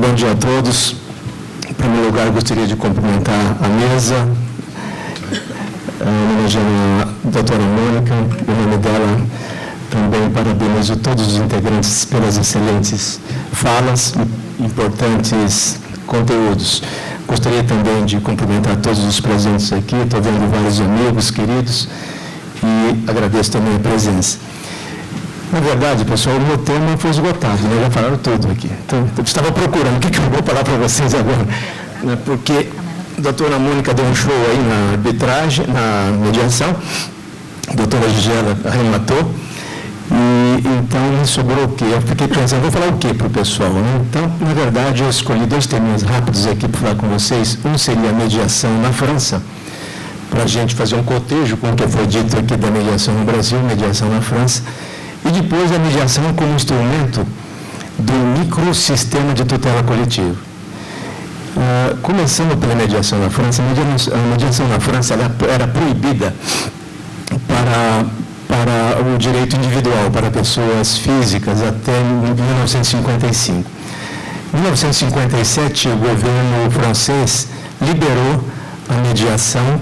Bom dia a todos. Em primeiro lugar, gostaria de cumprimentar a mesa, homenageando a doutora Mônica, em nome dela também parabenizo todos os integrantes pelas excelentes falas e importantes conteúdos. Gostaria também de cumprimentar todos os presentes aqui, estou vendo vários amigos queridos e agradeço também a presença. Na verdade, pessoal, o meu tema foi esgotado, né? Já falaram tudo aqui. Então, eu estava procurando o que eu vou falar para vocês agora, né? Porque a doutora Mônica deu um show aí na arbitragem, na mediação, a doutora Gisela arrematou, e então me sobrou o quê? Eu fiquei pensando, vou falar o quê para o pessoal, né? Então, na verdade, eu escolhi dois temas rápidos aqui para falar com vocês. Um seria a mediação na França, para a gente fazer um cotejo com o que foi dito aqui da mediação no Brasil, mediação na França, e depois a mediação como instrumento do microsistema de tutela coletiva. Começando pela mediação na França, a mediação na França era proibida para o direito individual, para pessoas físicas, até 1955. Em 1957, o governo francês liberou a mediação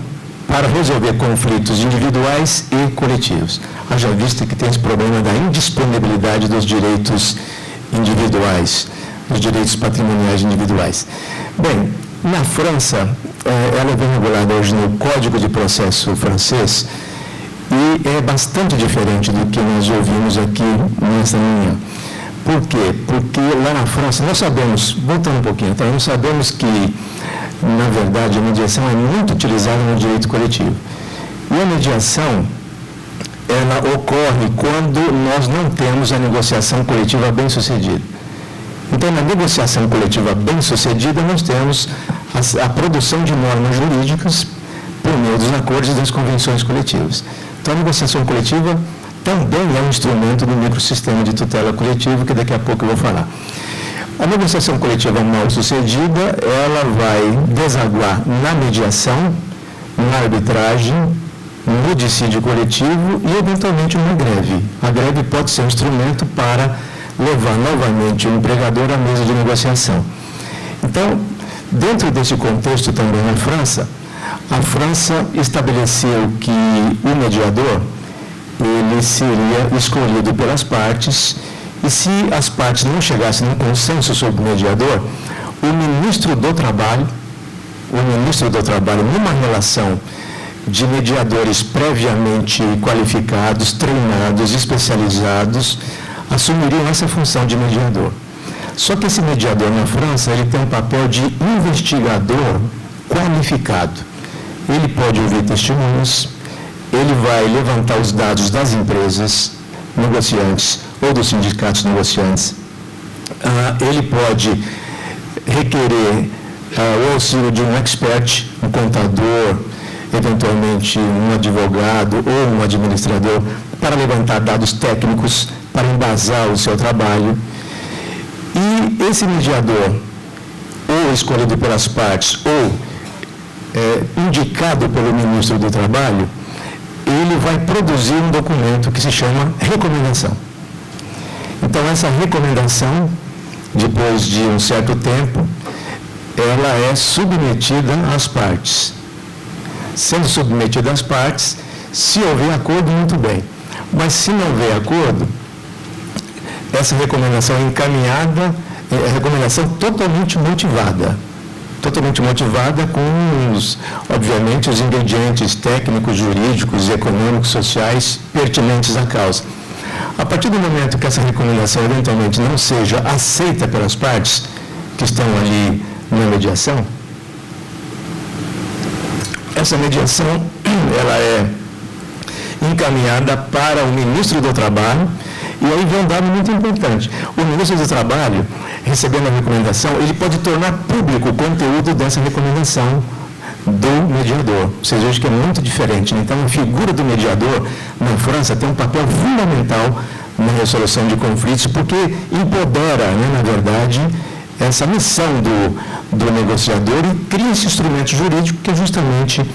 para resolver conflitos individuais e coletivos. Haja vista que tem esse problema da indisponibilidade dos direitos individuais, dos direitos patrimoniais individuais. Bem, na França, ela é bem regulada hoje no Código de Processo francês e é bastante diferente do que nós ouvimos aqui nessa manhã. Por quê? Porque lá na França, nós sabemos, voltando um pouquinho, então, nós sabemos que, na verdade, a mediação é muito utilizada no direito coletivo. E a mediação, ela ocorre quando nós não temos a negociação coletiva bem-sucedida. Então, na negociação coletiva bem-sucedida, nós temos a produção de normas jurídicas por meio dos acordos e das convenções coletivas. Então, a negociação coletiva também é um instrumento do microsistema de tutela coletiva, que daqui a pouco eu vou falar. A negociação coletiva mal-sucedida, ela vai desaguar na mediação, na arbitragem, no dissídio coletivo e, eventualmente, uma greve. A greve pode ser um instrumento para levar novamente o empregador à mesa de negociação. Então, dentro desse contexto também na França, a França estabeleceu que o mediador, ele seria escolhido pelas partes, e se as partes não chegassem a um consenso sobre o mediador, o ministro do Trabalho, numa relação de mediadores previamente qualificados, treinados, especializados, assumiriam essa função de mediador. Só que esse mediador na França, ele tem um papel de investigador qualificado. Ele pode ouvir testemunhas, ele vai levantar os dados das empresas negociantes ou dos sindicatos negociantes. Ele pode requerer o auxílio de um expert, um contador, eventualmente um advogado ou um administrador, para levantar dados técnicos, para embasar o seu trabalho. E esse mediador, ou escolhido pelas partes, ou indicado pelo ministro do Trabalho, ele vai produzir um documento que se chama recomendação. Então, essa recomendação, depois de um certo tempo, ela é submetida às partes. Sendo submetida às partes, se houver acordo, muito bem. Mas, se não houver acordo, essa recomendação é encaminhada, é recomendação totalmente motivada com, obviamente, os ingredientes técnicos, jurídicos, econômicos, sociais pertinentes à causa. A partir do momento que essa recomendação eventualmente não seja aceita pelas partes que estão ali na mediação, essa mediação ela é encaminhada para o ministro do Trabalho. E aí vem um dado muito importante. O ministro do Trabalho, recebendo a recomendação, ele pode tornar público o conteúdo dessa recomendação do mediador. Vocês vejam que é muito diferente. Então, a figura do mediador na França tem um papel fundamental na resolução de conflitos, porque empodera, na verdade, essa missão do negociador e cria esse instrumento jurídico que é justamente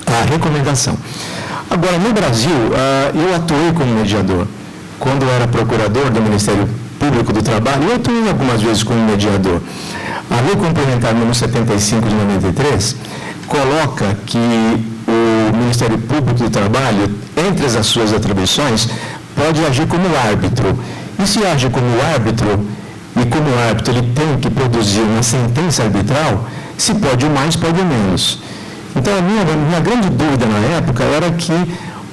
a recomendação. Agora, no Brasil, eu atuei como mediador. Quando eu era procurador do Ministério Público do Trabalho, eu atuei algumas vezes como mediador. A Lei Complementar número 75 de 93 coloca que o Ministério Público do Trabalho, entre as suas atribuições, pode agir como árbitro. E se age como árbitro, e como árbitro ele tem que produzir uma sentença arbitral, se pode o mais, pode o menos. Então, a minha grande dúvida na época era que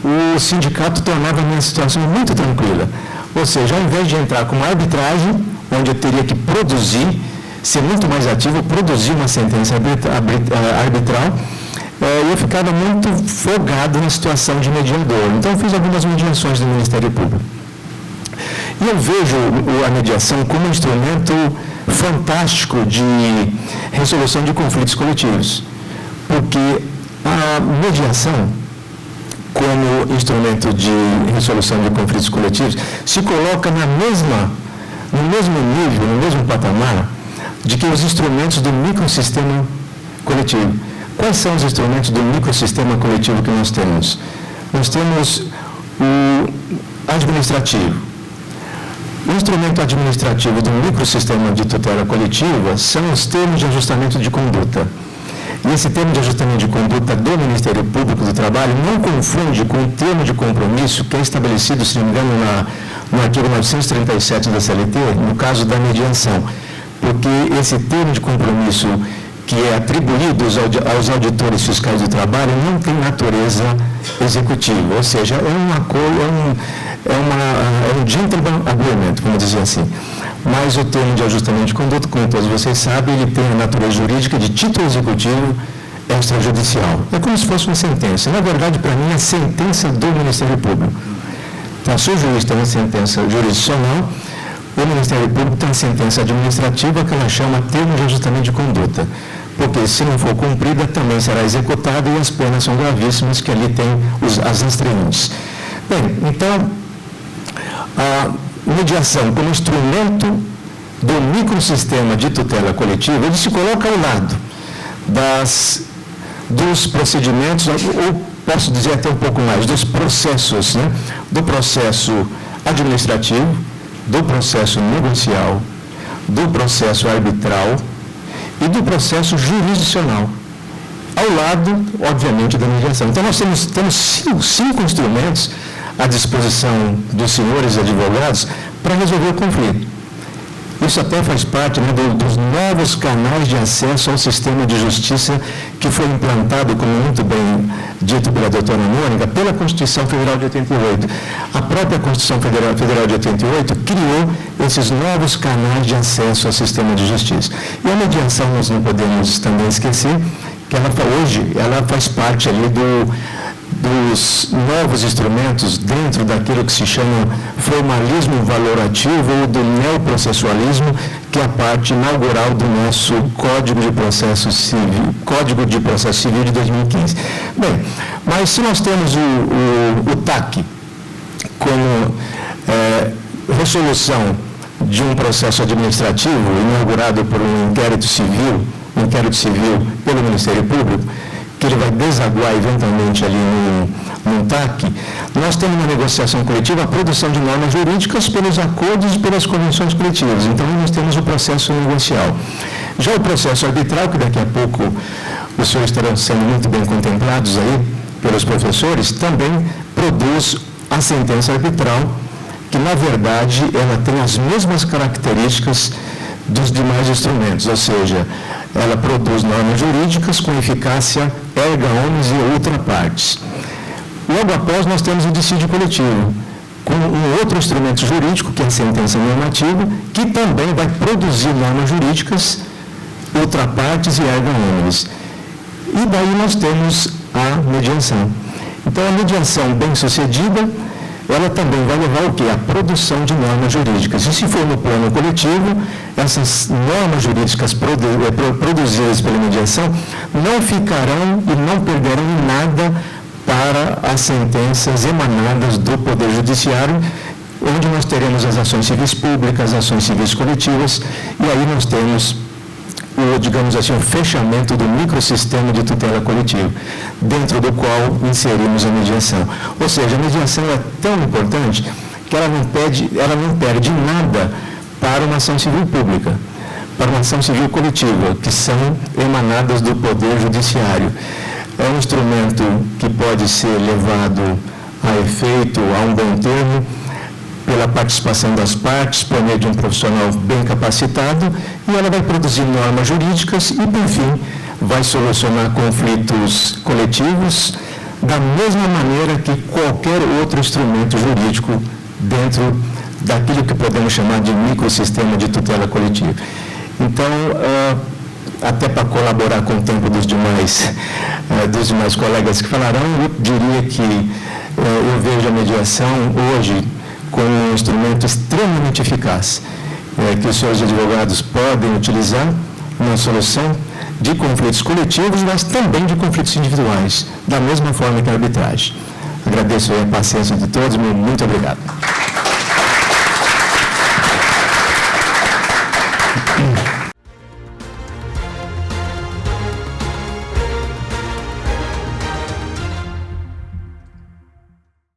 o sindicato tornava a minha situação muito tranquila. Ou seja, ao invés de entrar com uma arbitragem, onde eu teria que produzir, ser muito mais ativo, produzir uma sentença arbitral, eu ficava muito folgado na situação de mediador. Então, eu fiz algumas mediações do Ministério Público. E eu vejo a mediação como um instrumento fantástico de resolução de conflitos coletivos, porque a mediação, como instrumento de resolução de conflitos coletivos, se coloca no mesmo nível, no mesmo patamar, de que os instrumentos do microsistema coletivo. Quais são os instrumentos do microsistema coletivo que nós temos? Nós temos o administrativo. O instrumento administrativo do microsistema de tutela coletiva são os termos de ajustamento de conduta. E esse termo de ajustamento de conduta do Ministério Público do Trabalho não confunde com o termo de compromisso que é estabelecido, se não me engano, no artigo 937 da CLT, no caso da mediação. Porque esse termo de compromisso que é atribuído aos auditores fiscais do trabalho não tem natureza executiva, ou seja, é um gentleman agreement, vamos dizer assim. Mas o termo de ajustamento de conduta, como todos vocês sabem, ele tem a natureza jurídica de título executivo extrajudicial. É como se fosse uma sentença. Na verdade, para mim, é sentença do Ministério Público. Então, se o juiz tem uma sentença jurisdicional, o Ministério Público tem uma sentença administrativa que ela chama termo de ajustamento de conduta. Porque, se não for cumprida, também será executada e as penas são gravíssimas, que ali tem as astreantes. Bem, então, a mediação como instrumento do microsistema de tutela coletiva, ele se coloca ao lado dos procedimentos, ou posso dizer até um pouco mais, dos processos, né? Do processo administrativo, do processo negocial, do processo arbitral e do processo jurisdicional, ao lado, obviamente, da mediação. Então, nós temos cinco instrumentos à disposição dos senhores advogados para resolver o conflito. Isso até faz parte, né, dos novos canais de acesso ao sistema de justiça que foi implantado, como muito bem dito pela doutora Mônica, pela Constituição Federal de 88. A própria Constituição Federal de 88 criou esses novos canais de acesso ao sistema de justiça. E a mediação, nós não podemos também esquecer que hoje ela faz parte ali dos novos instrumentos dentro daquilo que se chama formalismo valorativo ou do neoprocessualismo, que é a parte inaugural do nosso Código de Processo Civil de 2015. Bem, mas se nós temos o TAC como resolução de um processo administrativo inaugurado por um inquérito civil pelo Ministério Público, que ele vai desaguar eventualmente ali num TAC, nós temos na negociação coletiva a produção de normas jurídicas pelos acordos e pelas convenções coletivas. Então, nós temos o processo negocial. Já o processo arbitral, que daqui a pouco os senhores estarão sendo muito bem contemplados aí pelos professores, também produz a sentença arbitral, que, na verdade, ela tem as mesmas características dos demais instrumentos, ou seja, ela produz normas jurídicas com eficácia erga omnes e ultra partes. Logo após, nós temos o dissídio coletivo, com um outro instrumento jurídico, que é a sentença normativa, que também vai produzir normas jurídicas, ultra partes e erga omnes. E daí nós temos a mediação. Então, a mediação bem-sucedida, ela também vai levar o quê? A produção de normas jurídicas. E se for no plano coletivo, essas normas jurídicas produzidas pela mediação não ficarão e não perderão em nada para as sentenças emanadas do Poder Judiciário, onde nós teremos as ações civis públicas, ações civis coletivas, e aí nós temos digamos assim, o fechamento do microsistema de tutela coletiva, dentro do qual inserimos a mediação. Ou seja, a mediação é tão importante que ela não perde nada para uma ação civil pública, para uma ação civil coletiva, que são emanadas do Poder Judiciário. É um instrumento que pode ser levado a efeito, a um bom termo, pela participação das partes, por meio de um profissional bem capacitado, e ela vai produzir normas jurídicas e, por fim, vai solucionar conflitos coletivos da mesma maneira que qualquer outro instrumento jurídico dentro daquilo que podemos chamar de microsistema de tutela coletiva. Então, até para colaborar com o tempo dos demais colegas que falarão, eu diria que eu vejo a mediação hoje como um instrumento extremamente eficaz, que os senhores advogados podem utilizar na solução de conflitos coletivos, mas também de conflitos individuais, da mesma forma que a arbitragem. Agradeço a paciência de todos, muito obrigado.